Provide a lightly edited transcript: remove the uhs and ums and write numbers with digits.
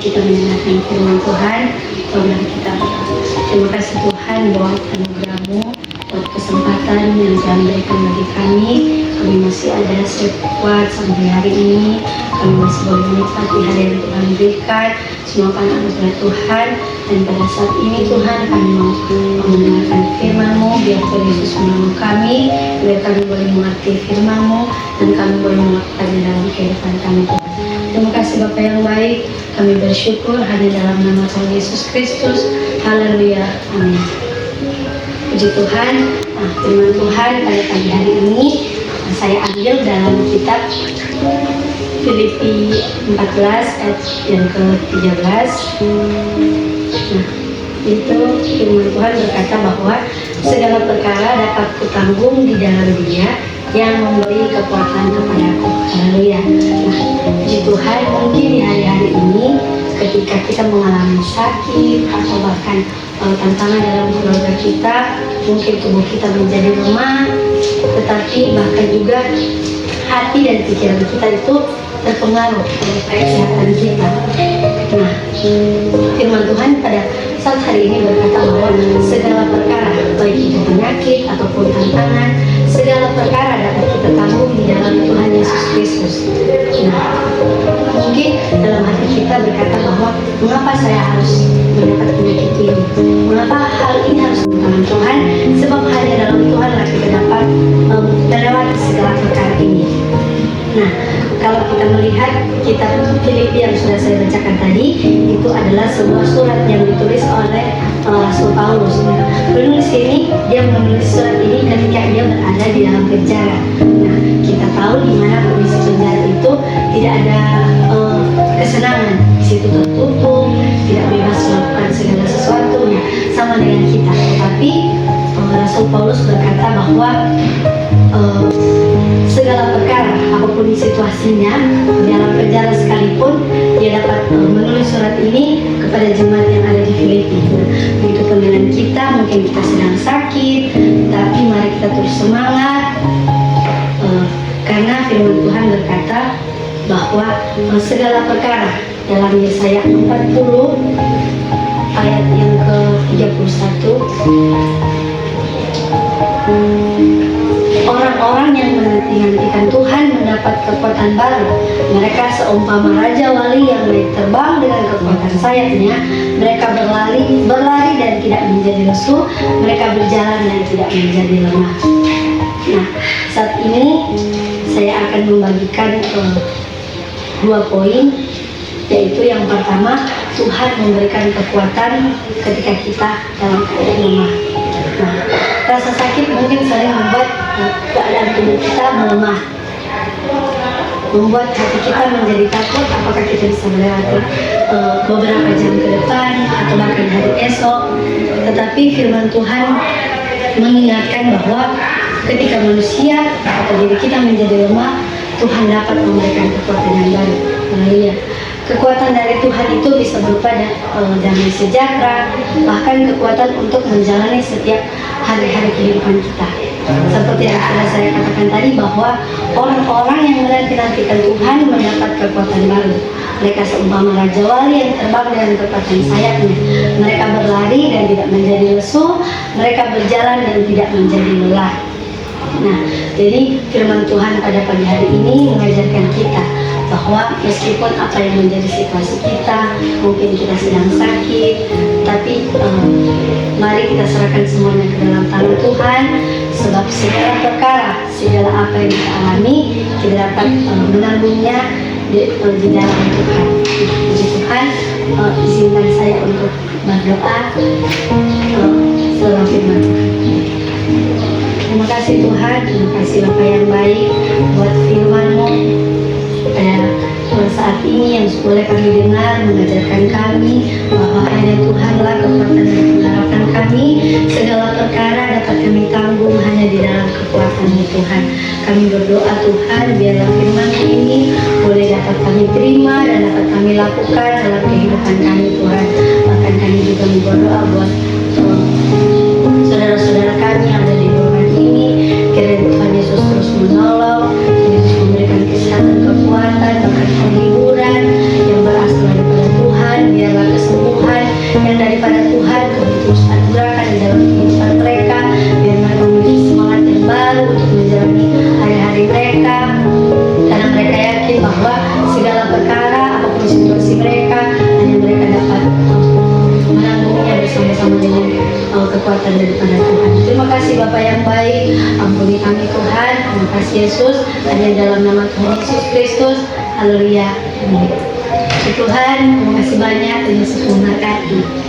kita mendengarkan firman Tuhan. Mari kita berdoa. Terima kasih Tuhan buat anugerah-Mu, buat kesempatan yang Tuhan berikan bagi kami. Kami masih ada sekuat sampai hari ini. Kami masih boleh menikmati hari yang Tuhan berikan. Semua karena anugerah Tuhan. Dan pada saat ini Tuhan, kami mau mendengarkan firman-Mu. Biar Tuhan Yesus menolong kami, biar kami boleh mengerti firman-Mu, dan kami boleh melakukannya dalam kehidupan kami Tuhan. Terima kasih Bapa yang baik. Kami bersyukur hanya dalam nama Tuhan Yesus Kristus. Haleluya. Amin. Puji Tuhan. Firman Tuhan pada pagi hari ini saya ambil dalam kitab Filipi 14 ayat yang ke-13. Itu firman Tuhan berkata bahwa segala perkara dapat kutanggung di dalam Dia yang memberi kekuatan kepadaku. Haleluya. Puji Tuhan, mungkin di hari-hari ini ketika kita mengalami sakit atau bahkan tantangan dalam keluarga kita, mungkin tubuh kita menjadi lemah, tetapi bahkan juga hati dan pikiran kita itu terpengaruh oleh kesehatan kita. Nah, firman Tuhan pada saat hari ini berkata bahwa segala perkara, baik itu penyakit ataupun tantangan, segala perkara dapat kita tanggung di dalam Tuhan Yesus Kristus. Nah, mungkin dalam hati kita berkata bahwa mengapa saya harus mendapat penyakit ini? Mengapa hal ini harus dengan Tuhan? Sebab hanya dalam Tuhan lah kita dapat melewati segala perkara ini. Nah, kalau kita melihat kitab Filipi yang sudah saya bacakan tadi, itu adalah sebuah surat yang ditulis oleh Rasul Paulus. Penulis ini, dia menulis surat ini ketika dia berada di dalam penjara. Nah, kita tahu di mana kondisi penjara itu tidak ada kesenangan, di situ tertutup, tidak bebas melakukan segala sesuatu, ya, sama dengan kita. Tetapi Rasul Paulus berkata bahwa segala perkara, apapun situasinya, dalam penjara sekalipun, dia dapat menulis surat ini kepada jemaat yang ada di Filipi. Begitupun dengan kita, mungkin kita sedang sakit, tapi mari kita terus semangat, karena firman Tuhan berkata bahwa segala perkara dalam Yesaya 40 ayat yang ke-31, orang-orang yang menanti-nantikan Tuhan mendapat kekuatan baru. Mereka seumpama raja wali yang naik terbang dengan kekuatan sayapnya. Mereka berlari dan tidak menjadi lesu. Mereka berjalan dan tidak menjadi lemah. Nah, saat ini saya akan membagikan dua poin, yaitu yang pertama, Tuhan memberikan kekuatan ketika kita dalam keadaan lemah. Nah, rasa sakit mungkin sering membuat keadaan tubuh kita melemah, membuat hati kita menjadi takut apakah kita bisa melewati beberapa jam ke depan atau bahkan hari esok. Tetapi firman Tuhan mengingatkan bahwa ketika manusia atau diri kita menjadi lemah, Tuhan dapat memberikan kekuatan yang baru. Haleluya. Kekuatan dari Tuhan itu bisa berupa damai sejahtera, bahkan kekuatan untuk menjalani setiap hari-hari kehidupan kita. Seperti yang sudah saya katakan tadi, bahwa orang-orang yang menanti-nantikan Tuhan mendapat kekuatan baru. Mereka seumpama raja wali yang terbang dengan kekuatan sayapnya. Mereka berlari dan tidak menjadi lesu. Mereka berjalan dan tidak menjadi lelah. Nah, jadi firman Tuhan pada pagi hari ini mengajarkan kita bahwa meskipun apa yang menjadi situasi kita, mungkin kita sedang sakit, tapi mari kita serahkan semuanya ke dalam tangan Tuhan, sebab segala perkara, segala apa yang kita alami, kita dapat menanggungnya di dalam Tuhan. Puji Tuhan, izinkan saya untuk berdoa setelah firman Tuhan. Terima kasih Tuhan, terima kasih Bapa yang baik buat firman-Mu pada saat ini yang boleh kami dengar mengajarkan kami bahwa hanya Tuhanlah kekuatan dan pengharapan kami. Segala perkara dapat kami tanggung hanya di dalam kekuatan-Mu Tuhan. Kami berdoa Tuhan, biarlah firman-Mu ini boleh dapat kami terima dan dapat kami lakukan dalam kehidupan kami Tuhan. Bahkan kami juga berdoa buat saudara-saudara kami yang ada di ruangan ini, kiranya Tuhan Yesus terus menolong, Yesus memberikan kesehatan, kekuatan, bahkan penghiburan yang berasal daripada Tuhan, yang daripada Tuhan Tuhan terus anugerahkan di dalam kehidupan mereka, biar mereka memiliki semangat yang baru untuk menjalani hari-hari mereka, karena mereka yakin bahwa segala perkara apapun situasi mereka hanya mereka dapat menanggungnya bersama-sama dengan kekuatan daripada Tuhan. Terima kasih Bapa yang baik, ampuni kami Tuhan. Terima kasih Yesus, hanya dalam nama Tuhan Yesus Kristus. Haleluya. Amin. Tuhan, terima kasih banyak. Tuhan Yesus memberkati.